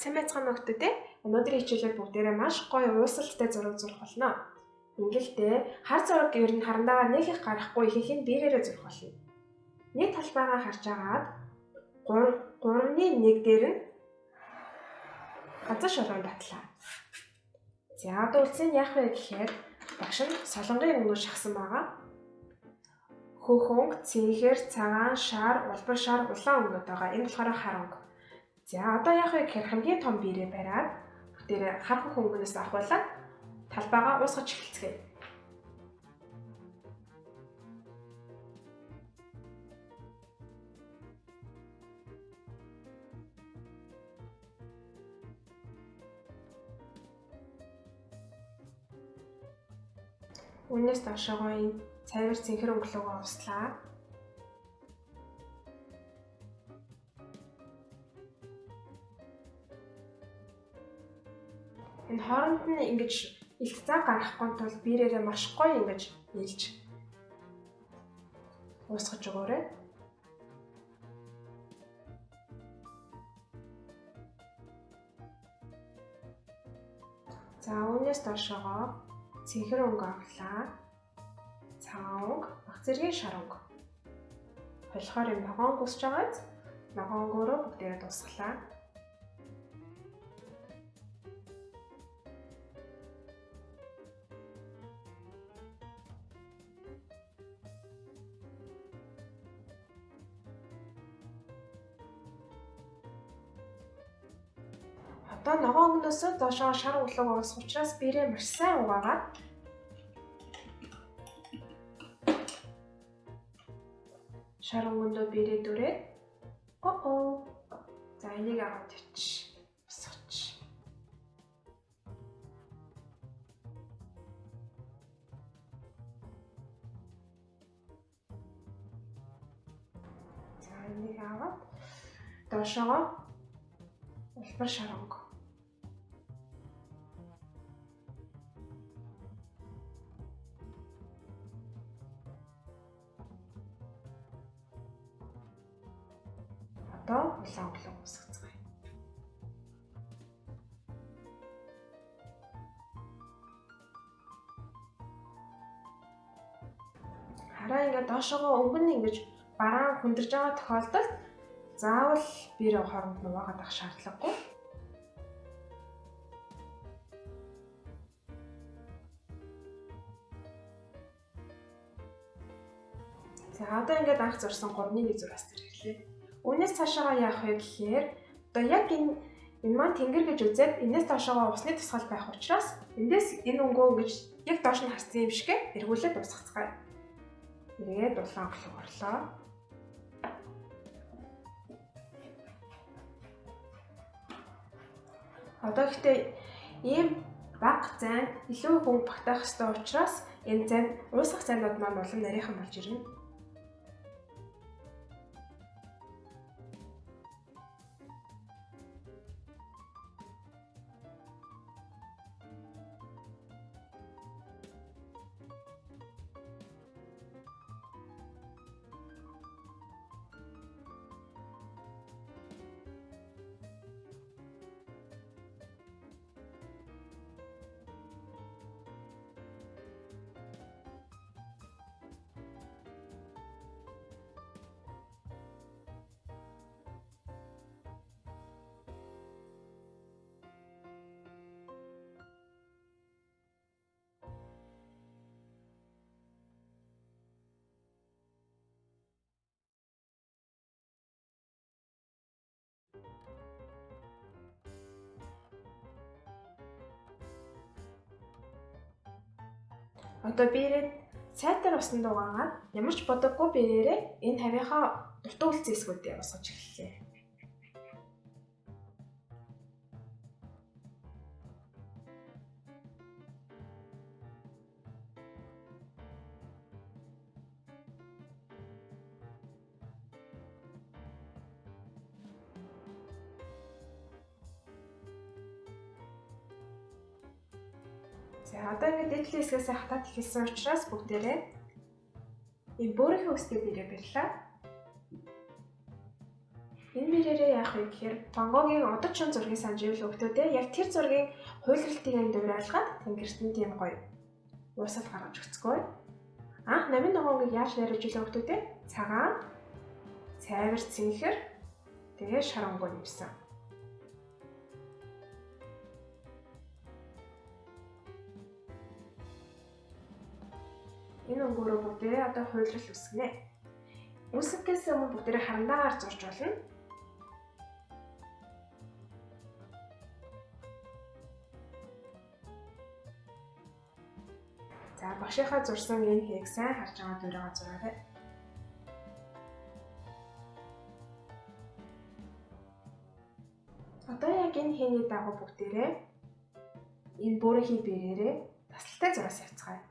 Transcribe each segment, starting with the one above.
Сайн байцгаана уу те. Өнөөдрийн хичээлээр бүгдээрээ маш гоё уусалтай зураг зурх болно. Ингэлдээ хар зураг ер нь харандаага нэг их гарахгүй ихэнх нь биерээрээ зурх болно. Нэг талбайгаа харж агаад 3-1 дээр нь ганцхан шоргоон батлаа. За одоо үлдсэн нь яах вэ гэхээр багш нь солонгын өнгөөр шахсан байгаа. Хөхөнг, цэнхэр, цагаан, шар, улбар шар, улаан өнгөд байгаа. Энэ болохоор хар өнгө. За одоо яах вэ гэхээр хамгийн том биерээ бариад бүгдээрээ хар хөх өнгөнөөс авахуулаад талбайгаа уусгаж эхэлцгээе. Үүнээс доошоогоо энэ цайвар цэнхэр өнгөлөөгөө услаа. Энэ хооронд нь ингэж илт цаг гаргахгүй тул биерээрээ маш гоё ингэж нийлж уусгаж өгөөрэй. За үүнээс доошоогоо цэнхэр өнгө авлаа. Цагаан өнгө, бах зэргийн шар өнгө. Болохоор энэ ногоон гүсж байгааз ногоongөөрөө бүгдээрээ дуусглаа. Одоо ногоон өнгнөөс доошоо шар өнгөлөөгөө уусгах учраас биерээ маш сайн угаагаад шар өнгөндөө биерээ дүрээд за энийг аваад ич усгач. За энийг аваад доошоо улбар шар өнгө. Одоо улаан өнгөлөг усгацгаая. Хараа ингээд доошоогоо өнгө нь ингэж бараан хүндэрж байгаа тохиолдолд заавал биерээ хооронд нь угаагаад авах шаардлагагүй. За одоо ингээд анх зурсан 3-1 зураас зэрэглээ. Үүнээс цаашаа яах вэ гэхээр одоо яг энэ маань тэнгэр гэж үзээд энэс доошоо усны тусгал байх учраас эндээс энэ өнгөө ингэж яг доош нь харсан юм шигэ эргүүлээд усгацгаая. Тэгээд улаан өнгөлөг орлоо. Одоо гэхдээ ийм бага зайн илүү их өнгө багтаах ёстой учраас энэ зайн уусгах зайнууд маань улам нарийнхан болж ирнэ. Одоо биерээ сайтар усанд угаагаад ямар ч бодоггүй биерээ энэ хавийнхаа дутуу үлцэн хэсгүүдээ усгаж эхэллээ. За одоо ингээд дээдлийн хэсгээс хатаад эхэлсэн учраас бүгдээрээ энэ бөөрийнхөө үстэй биерээ барьлаа. Энэ мөрөөрөө яах вэ гэхээр Ван Гогийн одод шин зургийг санаж ивэл хүүхдүүдээ яг тэр зургийн хуйлралтыг дэврэлгээд тэнгэртэн тийм гоё уусал гаргаж өгцгөө. Анх намын ногооныг яаж найруулж илээ хүүхдүүдээ? Цагаан, цайвар цэнхэр, тэгээ шарангуй нэмсэн. Энэ өнгөөрөө бүгдээ одоо хуйлрал үсгэнэ. Үсгэхээс өмнө бүгдээ харандаагаар зурж болно. За багшийнхаа зурсан энэ хээг сайн харж байгаа дөрөөгөө зураарай. Одоо яг энэ хээний дагуу бүгдээрээ энэ бүрийнхий бэрээрээ тасалтай зураас явцгаая.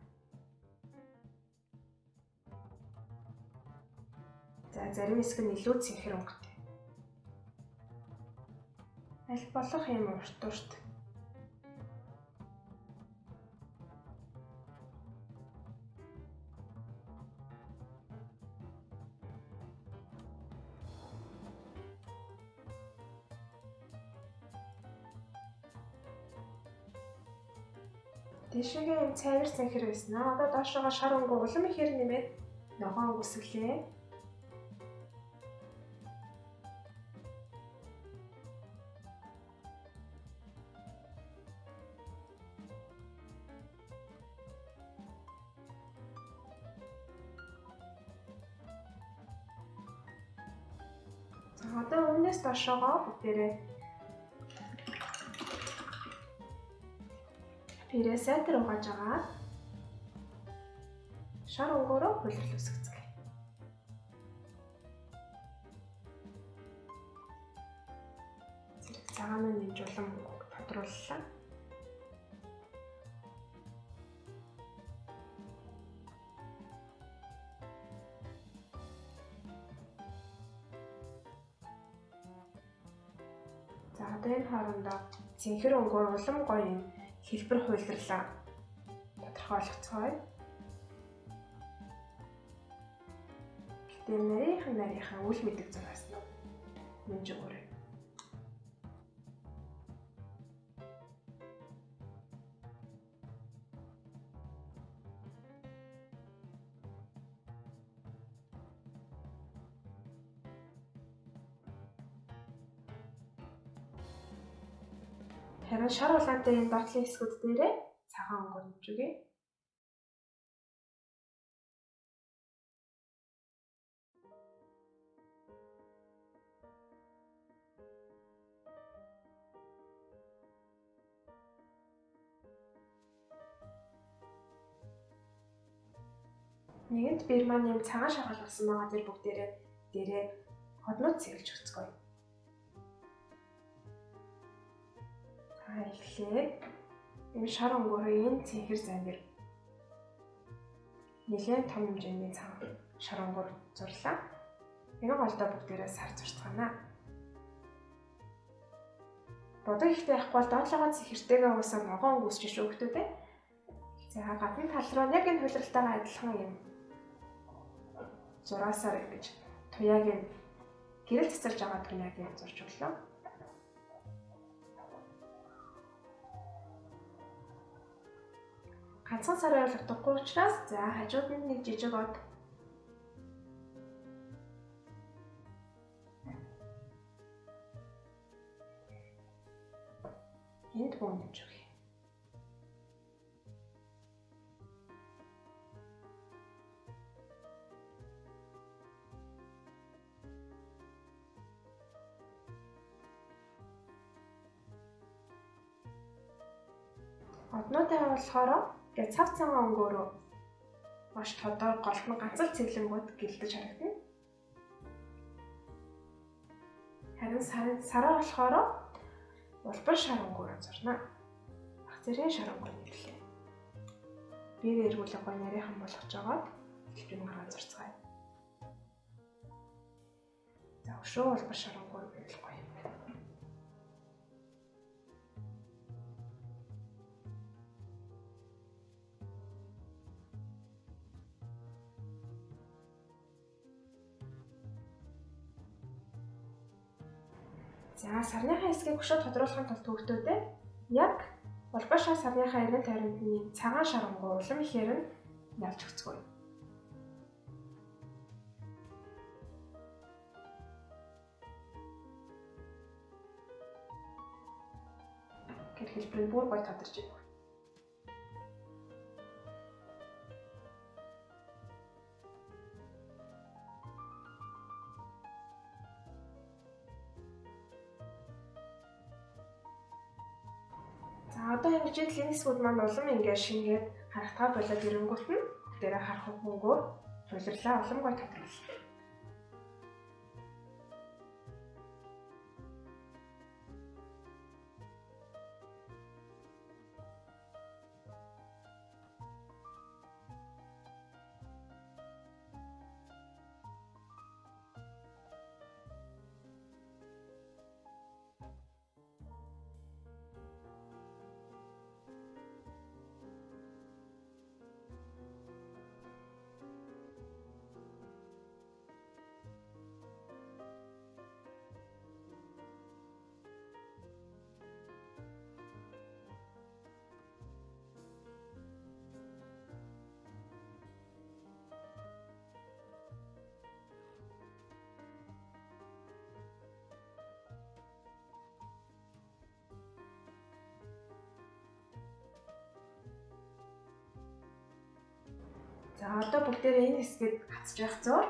За зарим хэсэг нь илүү цэнхэр өнгөтэй. Аль болох юм урт урт. Дэшигээ юм цайвар цэнхэр байсан аа. Одоо доошоогоо шар өнгө улам ихээр нэмээд ногоон үсгэлээ. За одоо өмнөөс доошоогоо бүгдээрээ пирээ сайтар угааж байгаа. Шар өнгөөрөө хуйлрал үсгэцгээе. Зэрэг цагаан нь нэмж улам тодрууллаа. За одоо энэ хоорондоо цэнхэр өнгөөр улам гоё юм хэлбэр хуйлрлаа тодорхойлгоцгоё. Гэтэ нарийнхан үл мэдэг зураас нь нэмж өгөөрэй. Харин шар улаантай энэ доотлын хэсгүүд дээрээ цагаан өнгөө нэмж өгье. Нэгэнт бирман юм цагаан шаргал болсон байгаа тэр бүгдээрээ дээрээ ходнууд цэглэж өгцгөөе. Эхлээд энэ шар өнгөөрөө энэ цэнхэр замбэр нэлээд том хэмжээний шар өнгөөр зурлаа. Энэ голдоо бүгдээрээ сар зурцгаана. Бодог ихтэй явахгүй бол доотлогоо цэнхэртэйгээ уусаа ногоон өнгө үсэж шүүхтүүдээ. За гадны тал руу яг энэ хуйлралтайгаа адилхан юм зураасаар ингэж туяаг нь гэрэл цэцэрж байгаа туяаг нь зурж өглөө. Ганцхан сар ойлгохгүй учраас за хажууд нь нэг жижиг од энд бүүн нэмж өгье. Однуудаа болохоор ингээд цав цагаан өнгөөрөө маш тодор голт нь ганцхан цэглэнгүүд гэлдэж харагдана. Харин сараа болохоор улбан шар өнгөөрөө зурна. Бах зэргийн шар өнгөө нэрлээ. Бийг эргүүлэх гоё нарийнхан болгож жагаад хэлбэрийг гаргаж зурцгаая. За өшөө улбан шар өнгөөр нэрлэх гоё юм байна. За сарныхаа хэсгийг өшөө тодруулахын тулд хүүхдүүдэд яг улбашаа сарныхаа 90-50-ны цагаан шарангуй улам ихээр нь ялж өгцгөөе. Гэвч хэлбэр бүр гой тодорч байна. За одоо ингэж энэ хэсгүүд маань улам ингээд шингээд харагдгаа болоод ирэнгүүт нь дээрээ харах хөнгөөр улирлаа улам гой тодруулах. За одоо бүгдээрээ энэ хэсгээд хацж явах зуур.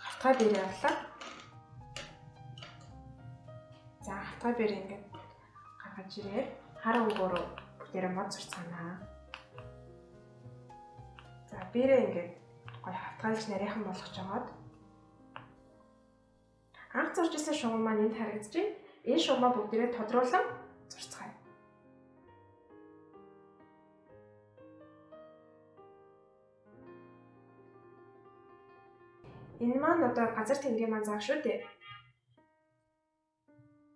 Хавтгай бээр явлаа. За хавтгай бээр ингээд гаргаж ирээд хар өнгөөр бүгдээрээ мод зурцгаанаа. За бээрээ ингээд гой хавтгайлж нарийнхан болгож аваад анх зурж исэн шугам маань энд харагдаж байна. Энэ шугамаа бүгдээрээ тодруулан зурцгаая. Энэ маань одоо газар тэмдэг маань заах шүү дээ.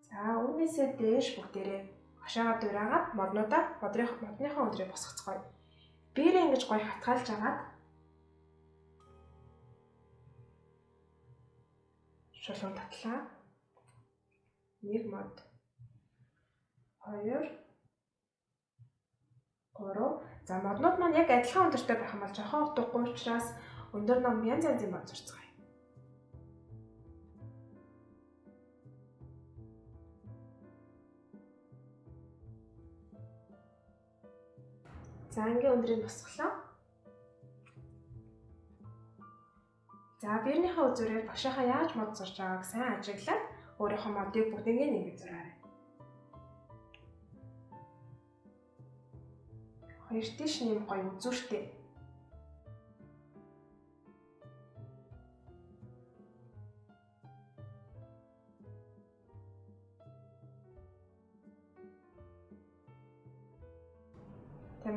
За үүнээсээ дээш бүгдээрээ хашаага дураагаад модныхоо өндрийг босгоцгоё. Бээрээ ингэж гоё хатгаалж агаад шулуун татлаа. 1 мод 2 3. За моднууд маань яг адилхан өндөртэй байх юм бол жоохон утгагүй учраас өндөр ном янз янзын мод зурцгаая. За ангийн өндрийг босглоо. За биернийхээ үзүүрээр багшаахаа яаж мод зурж байгааг сайн ажиглаад өөрийнхөө модыг бүгднийг ингэж зураарай. Хоёр тийш нэм гоё үзүүртэй.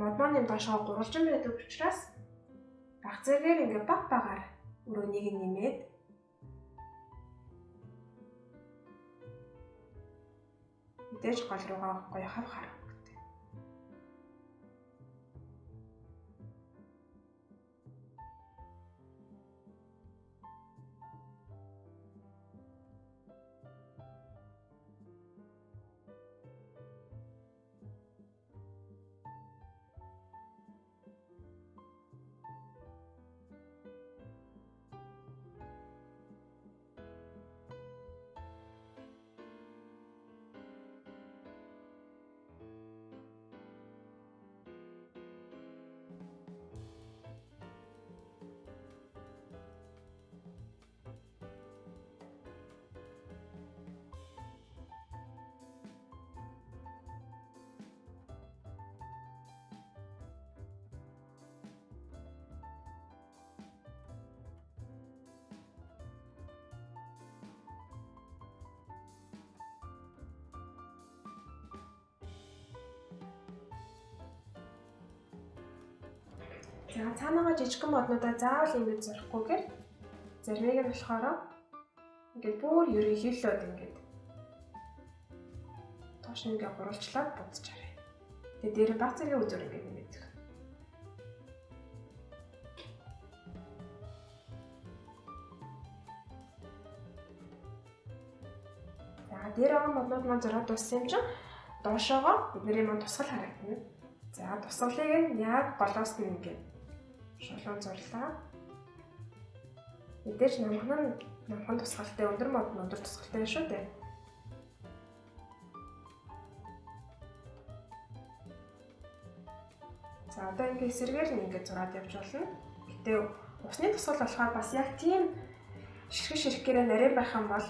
Модмон юм доошоо гурвалжин байдаг учраас баг зэргээр ингээ баг багаар өрөөнийг нэмээд мэдээж гол руугаа гоё хав харах. За цаанаага жижигхэн моднуудаа заавал ингэж зурхгүйгээр зармийг нь болохоор ингээд бүр ерөнхийлөлд ингээд тоош ингээд гурвалжлаад будчихарай. Тэгээ дээр баг зэргийн үзүүр ингээд нэмэгдэх. За дээр байгаа моднууд маань зураад дууссан юм чинь доошоогоо бидний маань тусгал харагдана. За тусгалыг нь яг голоос нь ингээд шулуун зурлаа. Мэдээж намхан тусгалтай өндөр мод нь өндөр тусгалтай шүү дээ. За одоо ингээд эсрэгээр нь ингээд зураад явж болно. Гэтэ усны тусгал болохоор бас яг тийм ширхгээрээ нарийн байх юм бол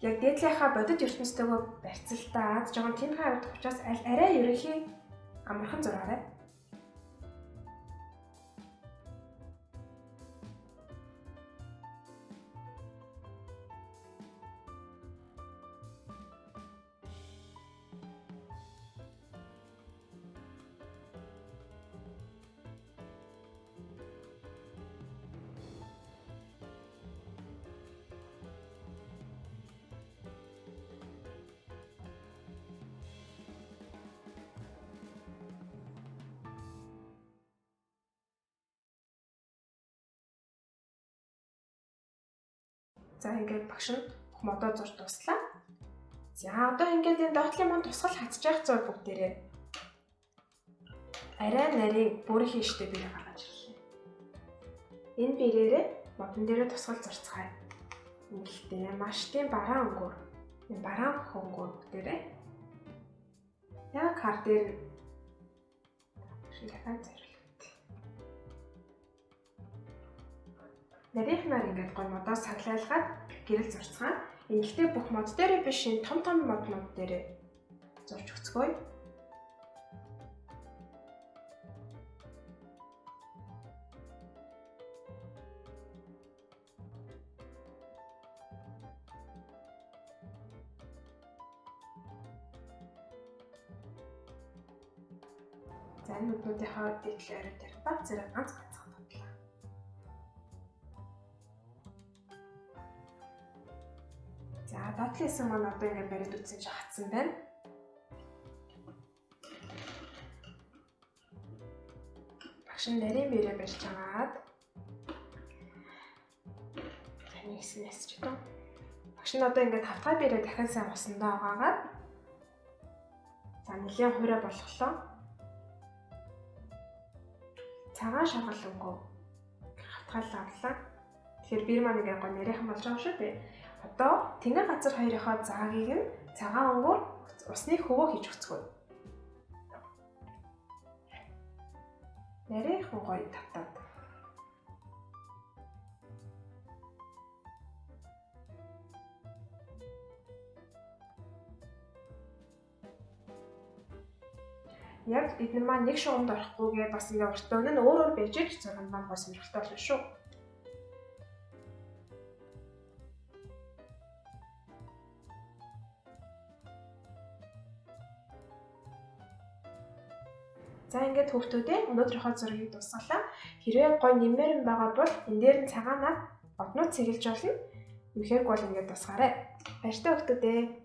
яг дээдлийнхаа бодит ертөнцтэйгөө барьцалтаад жоохон тийм харагдах учраас арай ерөнхий амархан зураарай. За ингээд багш нь бүх модоо зурж дуслаа. За одоо ингээд энэ доотлын мод тусгал хатчих зүйл бүгдээрээ арай нарийн бүрийн хийштэй бий гаргаж ирлээ. Энэ бирээрээ модон дээрээ тусгал зурцгаая. Ингэлтэй маш тийм бараан өнгөөр энэ бараан хөнгөөр бүгдээрээ яг хар дээр дахиад зориулъя. Нарийнхнаар ингээд гой модоос саглайлгаад гэрэл зурцгаана. Ингээдтэй бүх мод дээрээ биш энэ том мод дээрээ зурж өгцгөөе. За энэ нүднүүдийнхаа дээдл орой дээр баг зэрэг ганц ганцхан бодлоо. За доотлынсан маань одоо ингээд барид үтсэн чи хатсан байна. Багш нь нарийн бэрээ барьж агаад таны хэснээс ч гэдэг. Багш нь одоо ингээд тавтгай бэрээ дахин сайн усандаа угаагаад за нэлийн хуурай болохлоо. Цагаан шаргал өнгөө хавтгаал авлаа. Тэгэхээр бэр маань ингээд гоо нарийнхан болж байгаа шүү дээ. Одоо тэнгэр газар хоёрынхоо заагийг нь цагаан өнгөөр усны хөвөө хийж өгцгөөе. Нарийнхан гоё татаад. Яг эдгээр маань нэг шугамд орохгүйгээд бас ингээ уртаа өнө нь өөр байж ич зурганд маань гоо сонирхолтой болно шүү. За ингээд хүүхдүүдээ өнөөдрийнхөө зургийг дуусгалаа. Хэрвээ гоё нэмэр байгаа бол энэ дээр нь цагаанаар однууд цэглэж болно. Үнэхээр гол ингээд тусгаарай. Баяртай хүүхдүүдээ.